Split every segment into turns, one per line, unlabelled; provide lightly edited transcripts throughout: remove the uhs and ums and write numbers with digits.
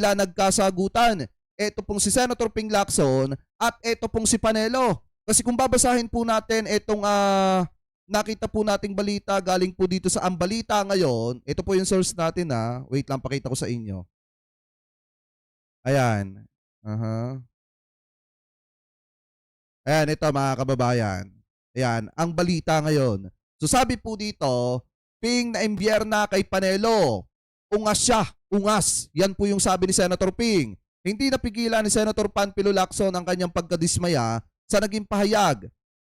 tila nagkasagutan. Ito pong si Senator Ping Lacson at ito pong si Panelo. Kasi kung babasahin po natin itong nakita po nating balita galing po dito sa Ambalita ngayon. Ito po yung source natin ha. Wait lang, pakita ko sa inyo. Ayan. Ayan, ito mga kababayan. Ayan, ang balita ngayon. So sabi po dito, Ping na imbierna kay Panelo. Ungas siya, ungas. Yan po yung sabi ni Senator Ping. Hindi napigilan ni Senator Panfilo Lacson ang kanyang pagkadismaya sa naging pahayag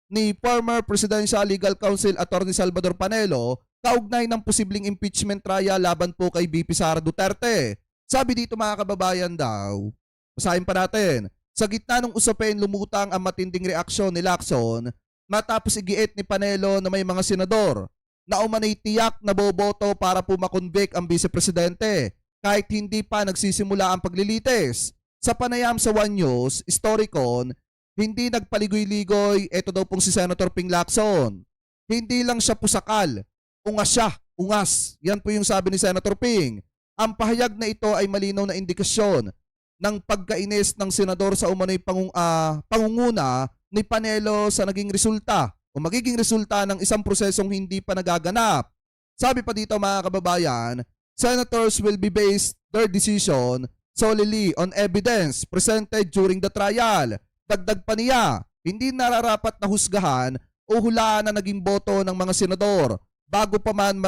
ni former Presidential Legal Counsel Attorney Salvador Panelo kaugnay ng posibleng impeachment trial laban po kay VP Sara Duterte. Sabi dito mga kababayan daw, basahin pa natin, sa gitna ng usapin lumutang ang matinding reaksyon ni Lacson matapos igiit ni Panelo na may mga senador na umanay tiyak na boboto para po makonvict ang vice-presidente kahit hindi pa nagsisimula ang paglilitis. Sa panayam sa One News, Storicon, hindi nagpaligoy-ligoy, ito daw pong si Senator Ping Lacson. Hindi lang siya pusakal, ungas siya, ungas. Yan po yung sabi ni Senator Ping. Ang pahayag na ito ay malinaw na indikasyon ng pagkainis ng senador sa umano'y pangunguna ni Panelo sa naging resulta o magiging resulta ng isang prosesong hindi pa nagaganap. Sabi pa dito mga kababayan, senators will be based their decision solely on evidence presented during the trial. Dagdag pa niya, hindi nararapat na husgahan o hulaan na naging boto ng mga senador bago pa man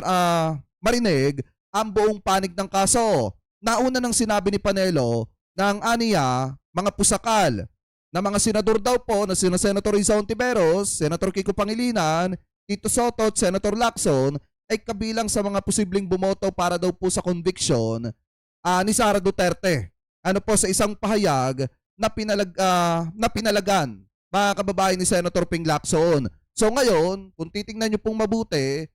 marinig ang buong panig ng kaso. Nauna nang sinabi ni Panelo na ang aniya, mga pusakal, na mga senador daw po na sina Senator Risa Hontiveros, Senator Kiko Pangilinan, Tito Soto at Senator Lacson ay kabilang sa mga posibleng bumoto para daw po sa conviction ni Sara Duterte. Ano po sa isang pahayag na pinalagan mga kababayan ni Senator Ping Lacson. So ngayon, kung titingnan nyo pong mabuti,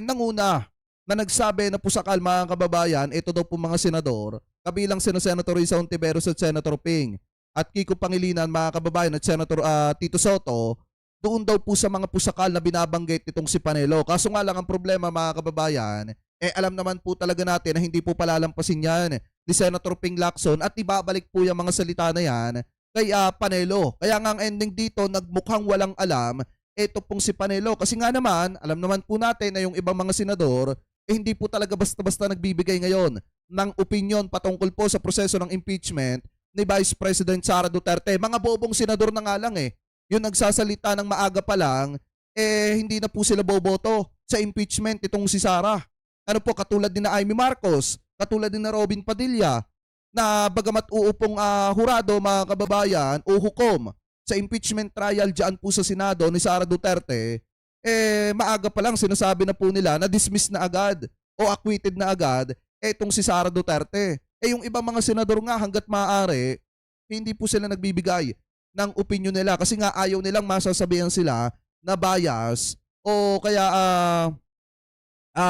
nanguna na nagsabi na pusakal mga kababayan, ito daw po mga senador, kabilang sina Senator Risa Hontiveros at Senator Ping at Kiko Pangilinan mga kababayan at Senator Tito Soto, doon daw po sa mga pusakal na binabanggit itong si Panelo. Kaso nga lang ang problema mga kababayan, alam naman po talaga natin na hindi po palalampasin yan ni Senator Ping Lacson at ibabalik po yung mga salita na yan kay Panelo. Kaya nga ang ending dito, nagmukhang walang alam ito pong si Panelo. Kasi nga naman, alam naman po natin na yung ibang mga senador, hindi po talaga basta-basta nagbibigay ngayon ng opinion patungkol po sa proseso ng impeachment ni Vice President Sara Duterte. Mga bobong senador na nga lang yung nagsasalita ng maaga pa lang, hindi na po sila boboto sa impeachment itong si Sara. Ano po, katulad din na Amy Marcos, katulad din na Robin Padilla, na bagamat uupong hurado mga kababayan o hukom sa impeachment trial dyan po sa Senado ni Sara Duterte, maaga pa lang sinasabi na po nila na dismiss na agad o acquitted na agad etong si Sara Duterte. Yung ibang mga senador nga hanggat maaari, hindi po sila nagbibigay ng opinion nila kasi nga ayaw nilang masasabihan sila na bias o kaya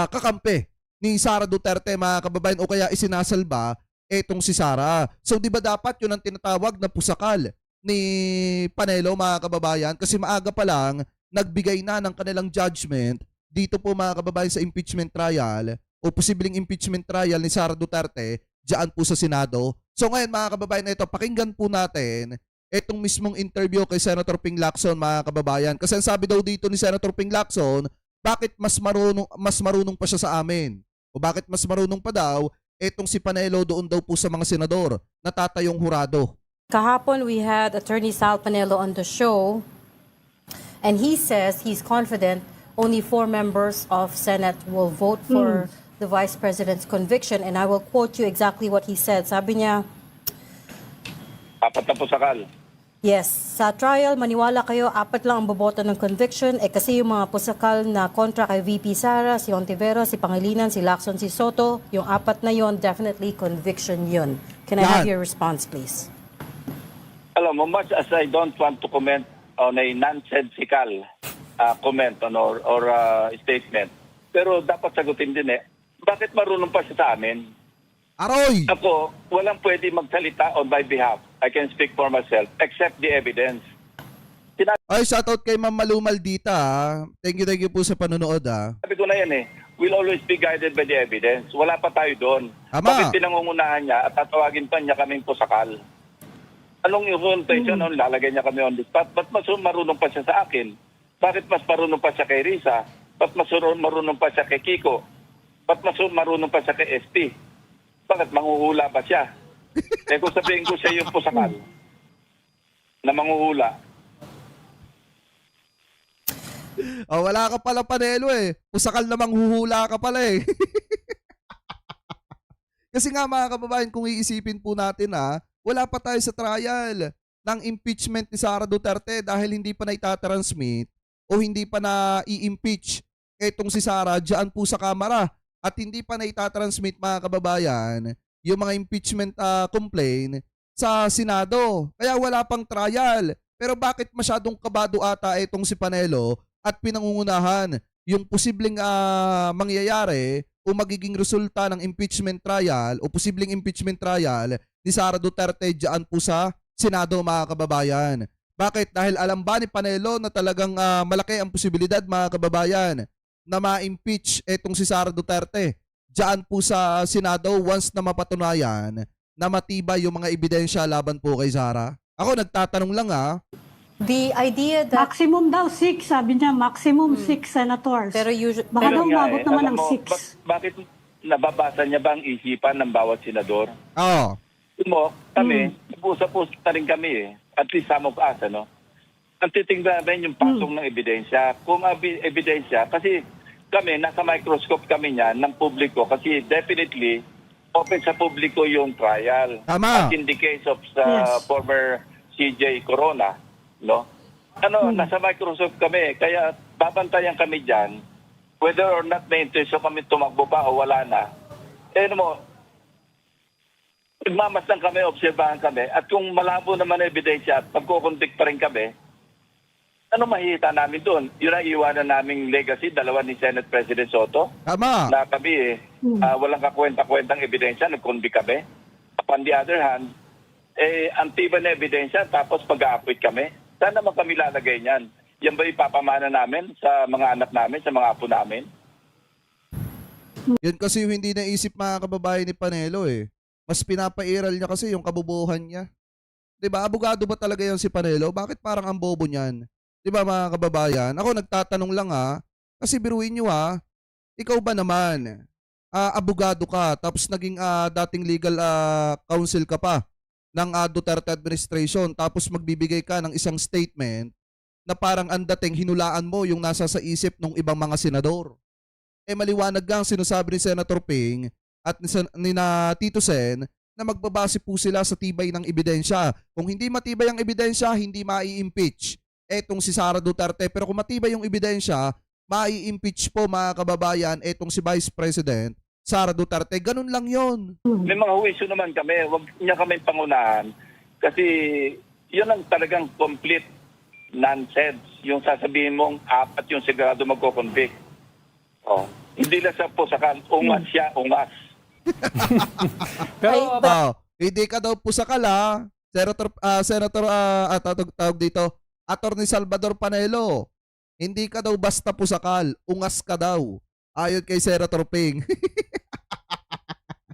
kakampi ni Sara Duterte mga kababayan o kaya isinasalba etong si Sara. So di ba dapat yun ang tinatawag na pusakal ni Panelo mga kababayan kasi maaga pa lang nagbigay na ng kanilang judgment dito po mga kababayan sa impeachment trial o posibleng impeachment trial ni Sara Duterte diyan po sa Senado. So ngayon mga kababayan, ito pakinggan po natin itong mismong interview kay Senator Ping Lacson mga kababayan. Kasi ang sabi daw dito ni Senator Ping Lacson, bakit mas marunong pa siya sa amin? O bakit mas marunong pa daw itong si Panelo doon daw po sa mga senador na tatayong hurado?
Kahapon we had Attorney Sal Panelo on the show and he says he's confident only 4 members of Senate will vote for the Vice President's conviction, and I will quote you exactly what he said. Sabi niya,
4 na pusakal.
yes, sa trial, maniwala kayo, 4 lang ang boboto ng conviction, kasi yung mga pusakal na kontra kay VP Sara, si Hontiveros, si Pangilinan, si Lacson, si Soto, yung 4 na yon, definitely conviction yun. Can I have your response, please?
Alam mo, much as I don't want to comment on a nonsensical comment or statement, pero dapat sagutin din bakit marunong pa siya sa amin?
Aroy!
Ako, walang pwede magsalita on my behalf. I can speak for myself, except the evidence.
Ay, shoutout kay Ma'am Malumal Dita. Thank you po sa panonood
Sabi ko na yan will always be guided by the evidence. Wala pa tayo doon.
Tama.
Bakit pinangungunahan niya at tatawagin pa niya kaming pusakal? Anong intention? Anong lalagay niya kami on the spot? Ba't mas marunong pa siya sa akin? Bakit mas marunong pa siya kay Risa? Ba't mas marunong pa siya kay Kiko? Ba't mas marunong pa siya kay SP? Bakit manghuhula pa siya? Kung sabihin ko siya yung pusakal na manghuhula.
Oh, wala ka pala Panelo eh. Pusakal namang huhula ka pala eh. Kasi nga mga kababayan, kung iisipin po natin wala pa tayo sa trial ng impeachment ni Sara Duterte dahil hindi pa na itatransmit o hindi pa na i-impeach etong si Sara dyan po sa Kamara at hindi pa na itatransmit mga kababayan yung mga impeachment complaint sa Senado. Kaya wala pang trial. Pero bakit masyadong kabado ata itong si Panelo at pinangungunahan yung posibleng mangyayari o magiging resulta ng impeachment trial o posibleng impeachment trial ni Sara Duterte dyan po sa Senado mga kababayan. Bakit? Dahil alam ba ni Panelo na talagang malaki ang posibilidad mga kababayan na ma-impeach etong si Sara Duterte dyan po sa Senado once na mapatunayan na matibay yung mga ebidensya laban po kay Sara? Ako nagtatanong lang
The idea that...
Maximum daw 6, sabi niya, maximum 6 senators.
Pero usually...
Baka daw
Pero nga
umabot naman
alam
ng
mo,
6.
Bakit nababasa niya ba ang isipan ng bawat senador?
Oo.
Mo, kami, usap-usap na rin kami At least some of us, Ang titingnan namin yung pasong ng ebidensya. Kung ebidensya, kasi kami, nasa microscope kami niyan ng publiko kasi definitely open sa publiko yung trial.
Tama.
At in the case of
Yes.
former CJ Corona, nasa microscope kami. Kaya babantayan kami dyan whether or not may intention kami tumakbo pa o wala na. Nagmamasdan kami, obserbahan kami, at kung malabo naman ang ebidensya at pagkukuntik pa rin kami, ano mahihita namin doon? Yun ang iwanan naming legacy, dalawa ni Senate President Soto,
Tama.
na kami walang kakwenta-kwentang ebidensya, nagkundik kami. On the other hand, ang tiba na ebidensya, tapos pag-a-appoint kami. Saan naman kami lalagay niyan? Yan ba ipapamana namin sa mga anak namin, sa mga apo namin?
Yun kasi yung hindi naisip mga kababayan ni Panelo eh. Mas pinapairal niya kasi yung kabubuhan niya. 'Di ba? Abogado ba talaga yan si Panelo? Bakit parang ang bobo niyan? 'Di ba mga kababayan? Ako nagtatanong lang kasi biruin niyo ikaw ba naman abogado ka tapos naging dating legal counsel ka pa ng Duterte administration tapos magbibigay ka ng isang statement na parang ang dating hinulaan mo yung nasa sa isip ng ibang mga senador. Maliwanag gang sinasabi ni Senator Ping at ni na Tito Sen na magbabase po sila sa tibay ng ebidensya. Kung hindi matibay ang ebidensya, hindi mai-impeach etong si Sara Duterte. Pero kung matibay yung ebidensya, mai-impeach po mga kababayan etong si Vice President Sara Duterte. Ganun lang yon.
May mga huwisyo naman kami. Huwag niya kami pangunahan. Kasi yun ang talagang complete nonsense. Yung sasabihin mong apat yung sigurado magko-convict. Hindi lang sa pusakan. Ungas siya, ungas.
Pero
Hindi ka daw pusakal Senator tawag dito, Attorney Salvador Panelo. Hindi ka daw basta pusakal, ungas ka daw. Ayon kay Senator Ping.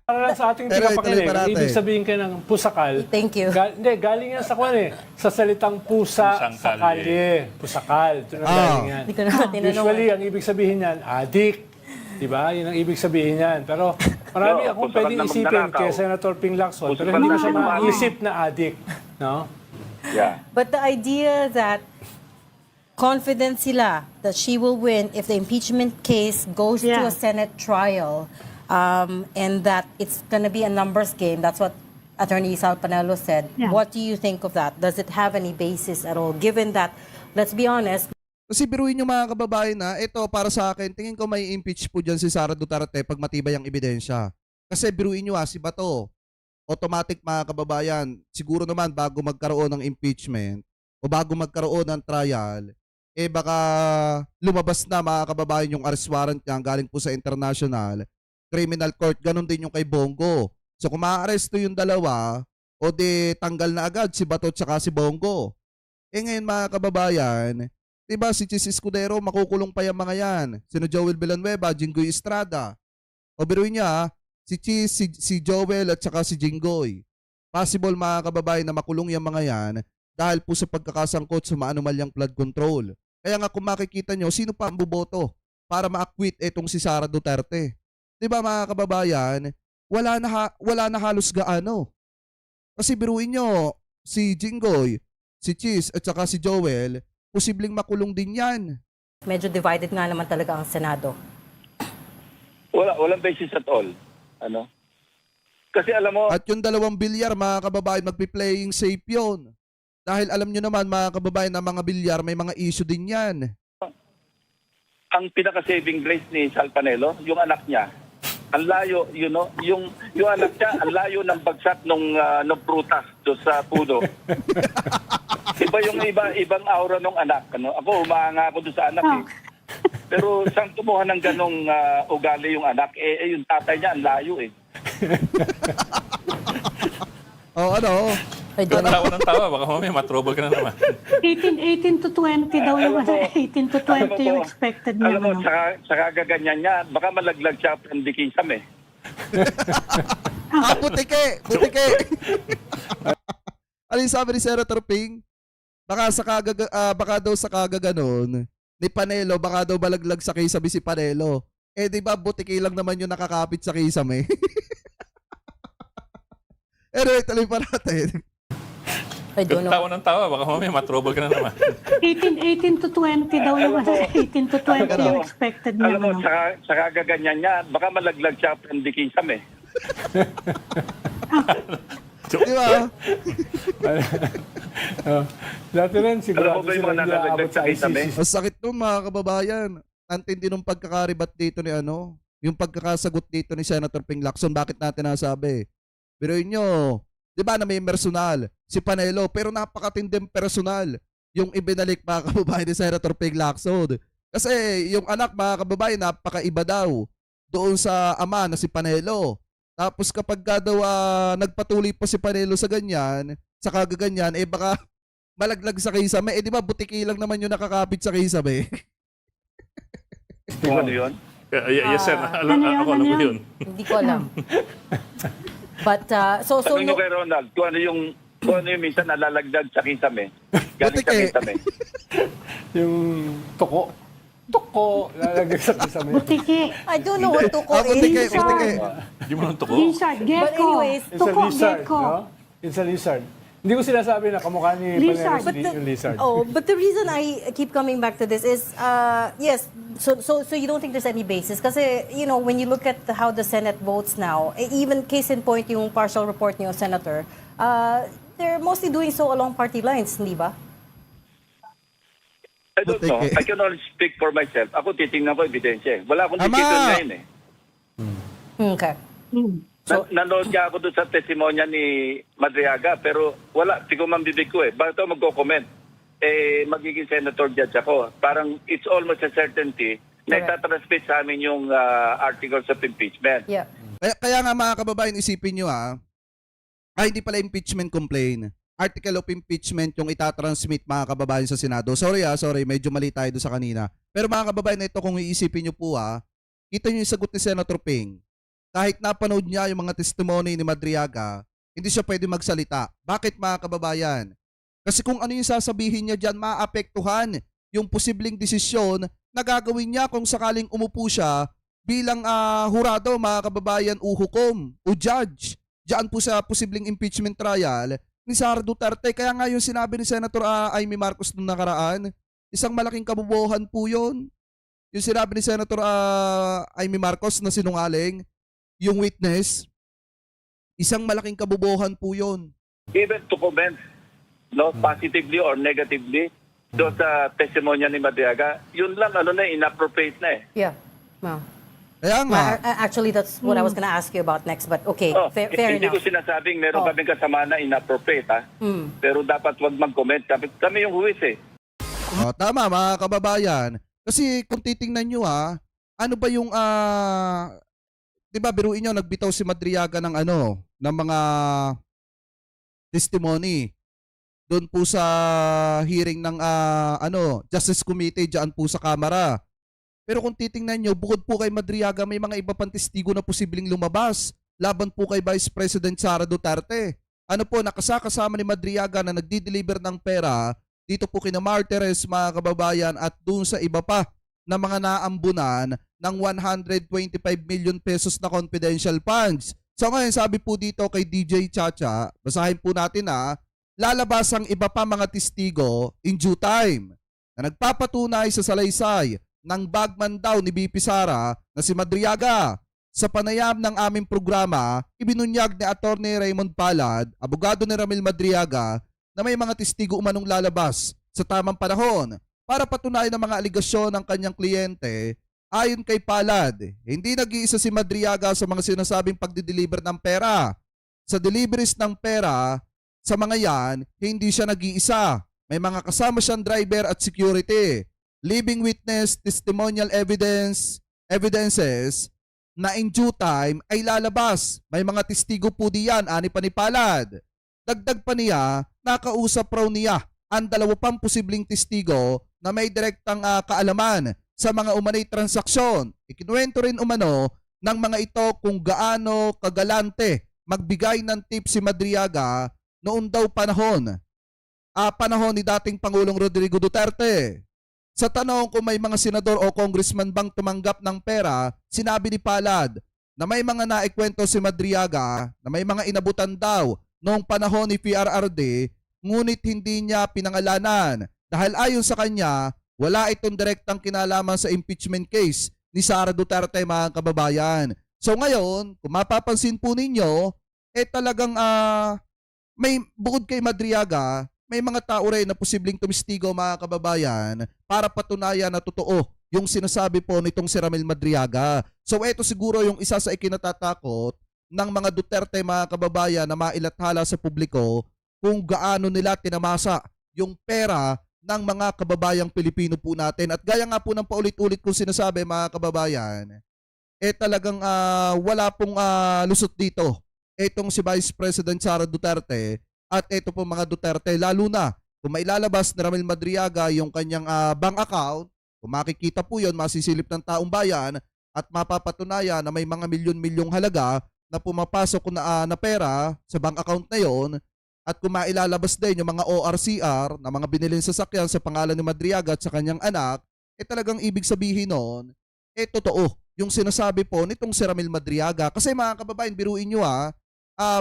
para lang sa ating
Pero
tagapakinig,
ito, parate.
ibig sabihin ka ng pusakal.
Thank you.
Galing yan sa sa salitang pusa
Pusang
sa kalye. Pusakal. Ito na galing yan.
Hindi ko na tinanong.
Usually, ang ibig sabihin yan, adik. Diba? Yun ang ibig sabihin yan. Pero marami akong
pusakal
pwedeng
na
isipin
magnanakaw.
kay Senator Ping Lacson. Pero
Pusakal
hindi mo
na
siya
sinungaling.
maisip na adik. No?
Yeah.
But the idea that confident sila that she will win if the impeachment case goes to a
Yeah.
Senate trial, and that it's going to be a numbers game. That's what Attorney Sal Panelo said.
Yeah.
What do you think of that? Does it have any basis at all? Given that, let's be honest,
Kasi biruin nyo mga kababayan ito para sa akin, tingin ko may impeach po dyan si Sara Duterte pag matibay ang ebidensya. Kasi biruin nyo si Bato, automatic mga kababayan, siguro naman bago magkaroon ng impeachment o bago magkaroon ng trial, baka lumabas na mga kababayan yung arrest warrant niya galing po sa international criminal court, ganun din yung kay Bongo. So kung ma-arresto yung dalawa, o di tanggal na agad si Bato at saka si Bongo. Ngayon mga kababayan, Diba si Chis Escudero, makukulong pa yung mga yan. Sino Joel Villanueva, Jinggoy Estrada. O biruin niya, si Chis, si Joel at saka si Jinggoy. Possible mga kababayan na makulong yung mga yan dahil po sa pagkakasangkot sa maanumalyang flood control. Kaya nga kung makikita nyo, sino pa ang buboto para ma-acquit itong si Sara Duterte? Diba mga kababayan, wala na halos gaano. Kasi biruin nyo, si Jinggoy, si Chis at saka si Joel, posibleng makulong din yan.
Medyo divided nga naman talaga ang Senado.
Walang basis at all. Ano? Kasi alam mo,
At yung 2 bilyar, mga kababayan, magpi-playing safe yun. Dahil alam nyo naman, mga kababayan, na mga bilyar, may mga issue din yan.
ang pinaka-saving grace ni Sal Panelo, yung anak niya, ang layo, yung anak niya, ang layo ng bagsak nung prutas do sa puno. Iba yung ibang aura ng anak. Ano? Ako, humahanga ako doon sa anak eh. Pero saan kumuha ng ganong ugali yung anak? Yung tatay niya, ang layo eh.
Ano?
Ay, doon.
Tawa ng tawa, baka mamaya matrobol ka na naman.
18 to 20 daw yung
Alam mo,
18 to 20 yung expected niya.
Alam mo,
ano.
sa kagaganyan niya, baka malaglag siya from the kisam eh.
Butike! Alin sabi ni Senator Ping? Baka daw sa kagaganon ni Panelo, baka daw balaglag sa kisame si Panelo. Eh di ba butike lang naman yung nakakapit sa kisame? Anyway, tuloy pa natin.
Ay, doon.
Tawa ng tawa, baka mamaya matrobol ka na naman.
18 to 20 daw yung 18 to 20 yung expected niya.
Alam mo,
ano.
sa kagaganyan niya, baka malaglag siya from the kisam eh.
Di ba?
Dati rin,
Alam
sigurado
mo ba yung
sila
mga
hindi
nalalaglag
aabot
sa
sa
kisame?
ICC.
Ang sakit nun mga kababayan. Antindi nung pagkakaribat dito ni yung pagkakasagot dito ni Senator Ping Lacson, bakit natin nasabi? Biruin nyo, di ba na may personal, si Panelo, pero napakatinding personal yung ibinalik mga kababayan ni Senator Ping Lacson. Kasi yung anak mga kababayan, napakaiba daw doon sa ama na si Panelo. Tapos kapag daw nagpatuloy pa si Panelo sa ganyan, sa kagaganyan, baka malaglag sa kisame. Di ba butiki lang naman yung nakakapit sa kisame?
Kung ano yun?
Yes, sir. Alam
Ano
ko
yun?
yun.
Hindi ko alam. But, so
Tanong nyo
no,
kay Ronald, kung ano yung minsan nalalagdag sa kisame. Galing sa
Butike.
kisame.
Yung tuko. Tuko. Lalagay sa kisame.
Butiki.
I don't know what to call
Butike,
it.
butike.
Hindi mo nang tuko.
Lizard,
But
gecko.
anyways,
It's a
Tuko,
lizard,
gecko.
no? It's a lizard. Hindi ko sinasabi na kamukha ni
Lizard.
Panelo si yung lizard.
But the reason I keep coming back to this is, yes, so you don't think there's any basis? Kasi, when you look at how the Senate votes now, even case in point yung partial report niyo, Senator, they're mostly doing so along party lines, hindi ba?
I don't know.
Butike.
I can only speak for myself. Ako titingnan ko ebidensya eh. Wala akong
Ama!
decision ngayon eh.
Okay.
So, nanood ka ako doon sa testimonya ni Madriaga, pero wala, siguro mambibig ko eh. Bakit ako magko-comment? Magiging senator judge ako. Parang it's almost a certainty na
Correct.
itatransmit sa amin yung articles of impeachment.
Yeah.
Kaya nga mga kababayan, isipin nyo hindi pala impeachment complaint. Article of impeachment yung itatransmit mga kababayan sa Senado. Sorry, medyo mali tayo doon sa kanina. Pero mga kababayan, ito kung iisipin nyo po kita nyo yung sagot ni Senator Ping. Kahit napanood niya yung mga testimony ni Madriaga, hindi siya pwede magsalita. Bakit mga kababayan? Kasi kung ano yung sasabihin niya dyan, maapektuhan yung posibleng desisyon na gagawin niya kung sakaling umupo siya bilang hurado, mga kababayan, hukom o judge. Diyan po sa posibleng impeachment trial ni Sara Duterte. Kaya nga yung sinabi ni Senator Amy Marcos nung nakaraan, isang malaking kabubuhan po yun. Yung sinabi ni Senator Amy Marcos na sinungaling, yung witness, isang malaking kabubuhan po yun.
Even to comment positively or negatively doon sa testimonya ni Madriaga, yun lang inappropriate na eh.
Yeah. Wow.
Kaya nga,
Actually, that's what I was gonna ask you about next. But okay,
Oh,
fair
hindi
enough.
ko sinasabing meron
Oh.
kaming kasama na inappropriate ha. Pero dapat wag mag-comment. Kami yung huwis eh.
tama mga kababayan. Kasi kung titingnan nyo ano ba yung, di ba biruin nyo, nagbitaw si Madriaga ng ng mga testimony. doon po sa hearing ng Justice Committee diyan po sa Kamara. Pero kung titingnan nyo, bukod po kay Madriaga, may mga iba pang testigo na posibleng lumabas laban po kay Vice President Sara Duterte. Ano po, nakasakasama ni Madriaga na nagdi-deliver ng pera dito po kina Martires, mga kababayan, at doon sa iba pa na mga naambunan ng 125 million pesos na confidential funds. So ngayon, sabi po dito kay DJ Chacha, basahin po natin lalabas ang iba pa mga testigo in due time na nagpapatunay sa salaysay ng bagman daw ni BP Sara na si Madriaga. Sa panayam ng aming programa, ibinunyag ni Attorney Raymond Palad, abogado ni Ramil Madriaga, na may mga testigo umanong lalabas sa tamang panahon para patunayan ang mga aligasyon ng kanyang kliyente. Ayon kay Palad, hindi nag-iisa si Madriaga sa mga sinasabing pagdi-deliver ng pera. Sa deliveries ng pera, sa mga yan, hindi siya nag-iisa. May mga kasama siyang driver at security. Living witness, testimonial evidences na in due time ay lalabas. May mga testigo po diyan, ani pa ni Palad. Dagdag pa niya, nakausap raw niya ang 2 pang posibleng testigo na may direktang kaalaman sa mga umanay transaksyon. Ikinuwento rin umano ng mga ito kung gaano kagalante magbigay ng tip si Madriaga noon daw panahon ni dating Pangulong Rodrigo Duterte. Sa tanong kung may mga senador o congressman bang tumanggap ng pera, sinabi ni Palad na may mga naikwento si Madriaga na may mga inabutan daw noong panahon ni PRRD, ngunit hindi niya pinangalanan dahil ayon sa kanya, wala itong direktang kinalaman sa impeachment case ni Sara Duterte, mga kababayan. So ngayon, kung mapapansin po ninyo, talagang may bukod kay Madriaga, may mga tao rin na posibleng tumistigo, mga kababayan, para patunayan na totoo yung sinasabi po nitong si Ramil Madriaga. So ito siguro yung isa sa ikinatatakot ng mga Duterte, mga kababayan, na mailathala sa publiko kung gaano nila tinamasa yung pera ng mga kababayang Pilipino po natin. At gaya nga po ng paulit-ulit kong sinasabi, mga kababayan, talagang wala pong lusot dito itong si Vice President Sara Duterte at ito po mga Duterte, lalo na kung mailalabas ni Ramil Madriaga yung kanyang bank account, kung makikita po yun, masisilip ng taong bayan at mapapatunayan na may mga milyon-milyong halaga na pumapasok na pera sa bank account na yon, at kung mailalabas din yung mga ORCR na mga biniling sasakyan sa pangalan ni Madriaga at sa kanyang anak, talagang ibig sabihin nun, totoo yung sinasabi po nitong si Ramil Madriaga. Kasi mga kababayan, biruin nyo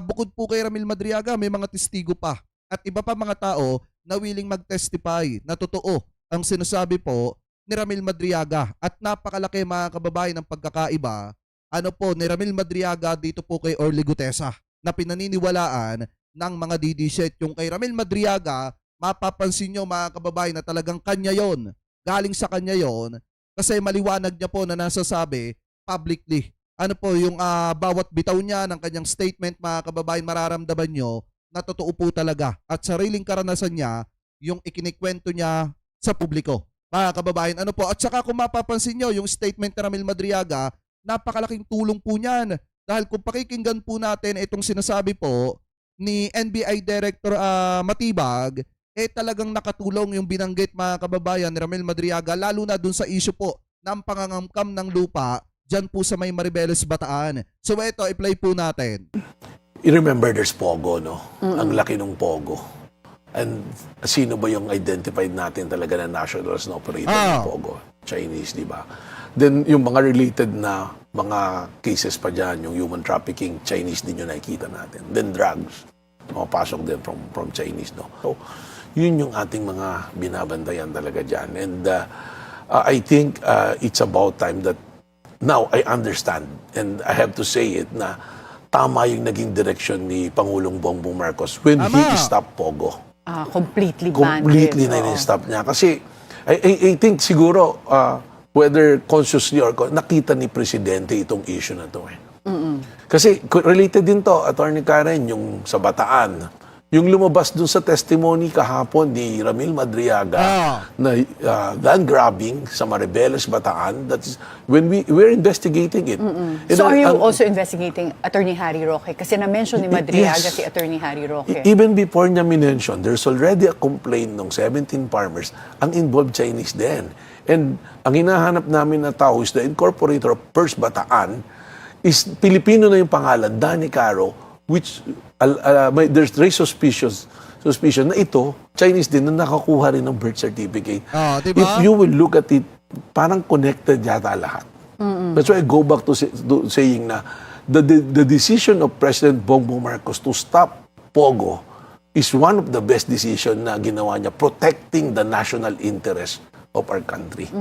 bukod po kay Ramil Madriaga, may mga testigo pa at iba pa mga tao na willing mag-testify na totoo ang sinasabi po ni Ramil Madriaga. At napakalaki, mga kababayan, ng pagkakaiba ni Ramil Madriaga dito po kay Orly Gutesa na pinaniniwalaan ng mga DD-set. Yung kay Ramil Madriaga, mapapansin nyo, mga kababayan, na talagang kanya yon, galing sa kanya yon, kasi maliwanag niya po na nasasabi publicly. Yung bawat bitaw niya ng kanyang statement, mga kababayan, mararamdaman nyo na totoo po talaga at sariling karanasan niya yung ikinikwento niya sa publiko. Mga kababayan, at saka kung mapapansin nyo, yung statement ni Ramil Madriaga, napakalaking tulong po niyan. Dahil kung pakikinggan po natin itong sinasabi po ni NBI Director Matibag, talagang nakatulong yung binanggit, mga kababayan, ni Ramil Madriaga, lalo na dun sa issue po ng pangangamkam ng lupa dyan po sa may Maribeles, Bataan. So ito, i-play po natin.
I-remember there's Pogo, no? Ang laki ng Pogo. And sino ba yung identified natin talaga na nationals na operator ng Pogo? Chinese, di ba? Then yung mga related na mga cases pa dyan, yung human trafficking, Chinese din yung nakikita natin. Then drugs, pasok din from Chinese, no? So, yun yung ating mga binabantayan talaga dyan. And I think it's about time that now I understand, and I have to say it, na tama yung naging direction ni Pangulong Bongbong Marcos when he stopped Pogo.
Completely banned.
Completely na in-stop niya. Kasi I think siguro, whether consciously or nakita ni Presidente itong issue na to. Kasi related din to, Attorney Karen, yung sa Bataan, Yung lumabas dun sa testimony kahapon ni Ramil Madriaga na land grabbing sa Maribeles, Bataan, that is, when we're investigating it. And
So are you also investigating Attorney Harry Roque? Kasi na-mention ni Madriaga
Yes.
si Attorney Harry Roque.
Even before niya minention, there's already a complaint ng 17 farmers ang involved Chinese din. And ang hinahanap namin na tao is the incorporator of First Bataan is Pilipino na yung pangalan, Danny Caro, which there's very suspicion na ito, Chinese din na nakakuha rin ng birth certificate.
Diba?
If you will look at it, parang connected yata lahat. That's why I go back to saying na the decision of President Bongbong Marcos to stop Pogo is one of the best decision na ginawa niya, protecting the national interest of our country.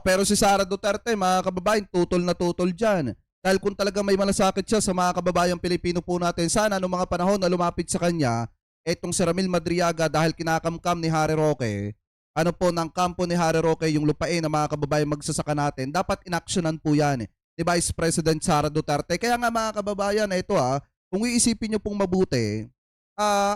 Pero si Sara Duterte, mga kababayan, tutol na tutol dyan. Dahil kung talaga may malasakit siya sa mga kababayang Pilipino po natin, sana noong mga panahon na lumapit sa kanya, etong si Ramil Madriaga dahil kinakamkam ni Harry Roque, ng kampo ni Harry Roque yung lupain ng mga kababayang magsasaka natin, dapat inaksyonan po yan ni Vice President Sara Duterte. Kaya nga mga kababayan, ito kung iisipin nyo pong mabuti,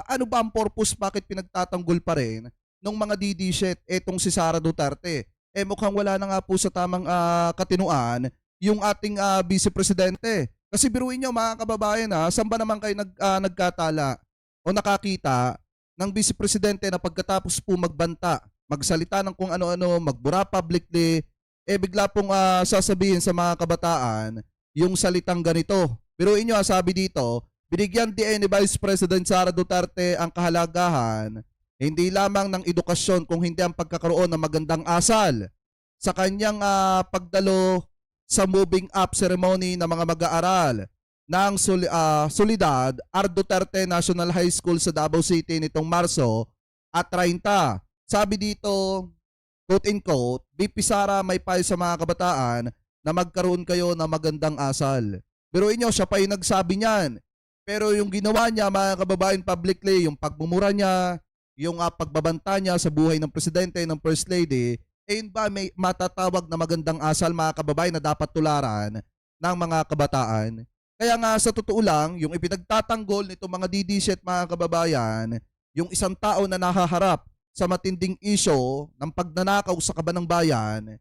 ano ba ang purpose bakit pinagtatanggol pa rin ng mga DD etong si Sara Duterte? Mukhang wala na nga po sa tamang katinuan yung ating Vice Presidente. Kasi biruin nyo mga kababayan, saan ba naman kayo nagkatala o nakakita ng Vice Presidente na pagkatapos po magbanta, magsalita ng kung ano-ano, magbura publicly, bigla pong sasabihin sa mga kabataan yung salitang ganito. Biruin nyo, sabi dito, binigyan din ni Vice President Sara Duterte ang kahalagahan hindi lamang ng edukasyon kung hindi ang pagkakaroon ng magandang asal sa kanyang pagdalo sa moving up ceremony ng mga mag-aaral ng Solidad R. Duterte National High School sa Davao City nitong Marso at 30. Sabi dito, quote-unquote, BP Sara may payo sa mga kabataan na magkaroon kayo ng magandang asal. Biruin nyo, siya pa yung nagsabi niyan. Pero yung ginawa niya, mga kababayan, publicly, yung pagmumura niya, yung pagbabanta niya sa buhay ng presidente, ng first lady, yun ba may matatawag na magandang asal, mga kababayan, na dapat tularan ng mga kabataan? Kaya nga sa totoo lang, yung ipinagtatanggol nito mga DD mga kababayan, yung isang tao na nahaharap sa matinding isyo ng pagnanakaw sa kaban ng bayan,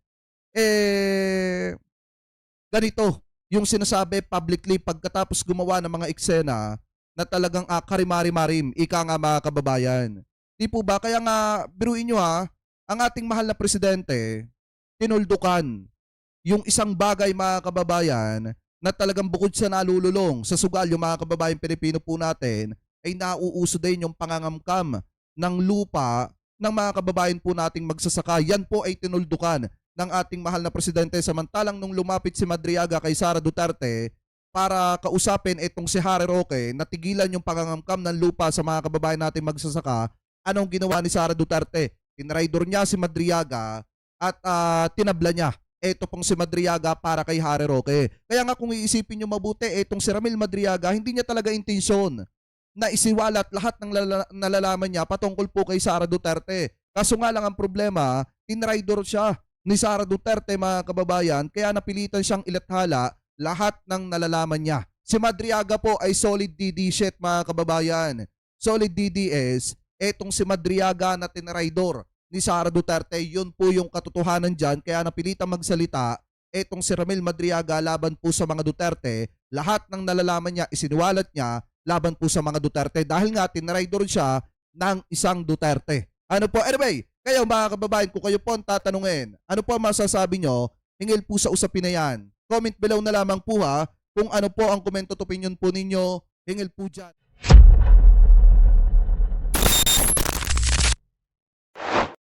ganito yung sinasabi publicly pagkatapos gumawa ng mga eksena na talagang karimari-marim, ika nga mga kababayan. Di po ba? Kaya nga, biruin nyo ang ating mahal na presidente, tinuldukan yung isang bagay, mga kababayan, na talagang bukod sa nalululong sa sugal yung mga kababayan Pilipino po natin, ay nauuso din yung pangangamkam ng lupa ng mga kababayan po nating magsasaka. Yan po ay tinuldukan ng ating mahal na presidente, samantalang nung lumapit si Madriaga kay Sara Duterte para kausapin itong si Harry Roque na tigilan yung pangangamkam ng lupa sa mga kababayan nating magsasaka, anong ginawa ni Sara Duterte? Tinraidor niya si Madriaga at tinabla niya ito pong si Madriaga para kay Harry Roque. Kaya nga kung iisipin nyo mabuti, itong si Ramil Madriaga, hindi niya talaga intensyon na isiwalat lahat ng nalalaman niya patungkol po kay Sara Duterte. Kaso nga lang ang problema, tinraidor siya ni Sara Duterte, mga kababayan, kaya napilitan siyang ilathala lahat ng nalalaman niya. Si Madriaga po ay solid DD mga kababayan. Solid DDS, etong si Madriaga na tinraidor ni Sara Duterte, yun po yung katotohanan dyan, kaya napilitan magsalita etong si Ramil Madriaga laban po sa mga Duterte. Lahat ng nalalaman niya, isiniwalat niya laban po sa mga Duterte dahil nga tinraidor siya ng isang Duterte. Ano po? Anyway, kayo mga kababayan, kung kayo po ang tatanungin, ano po ang masasabi nyo hingil po sa usapin na yan? Comment below na lamang po kung ano po ang comment at opinion po ninyo hingil po dyan.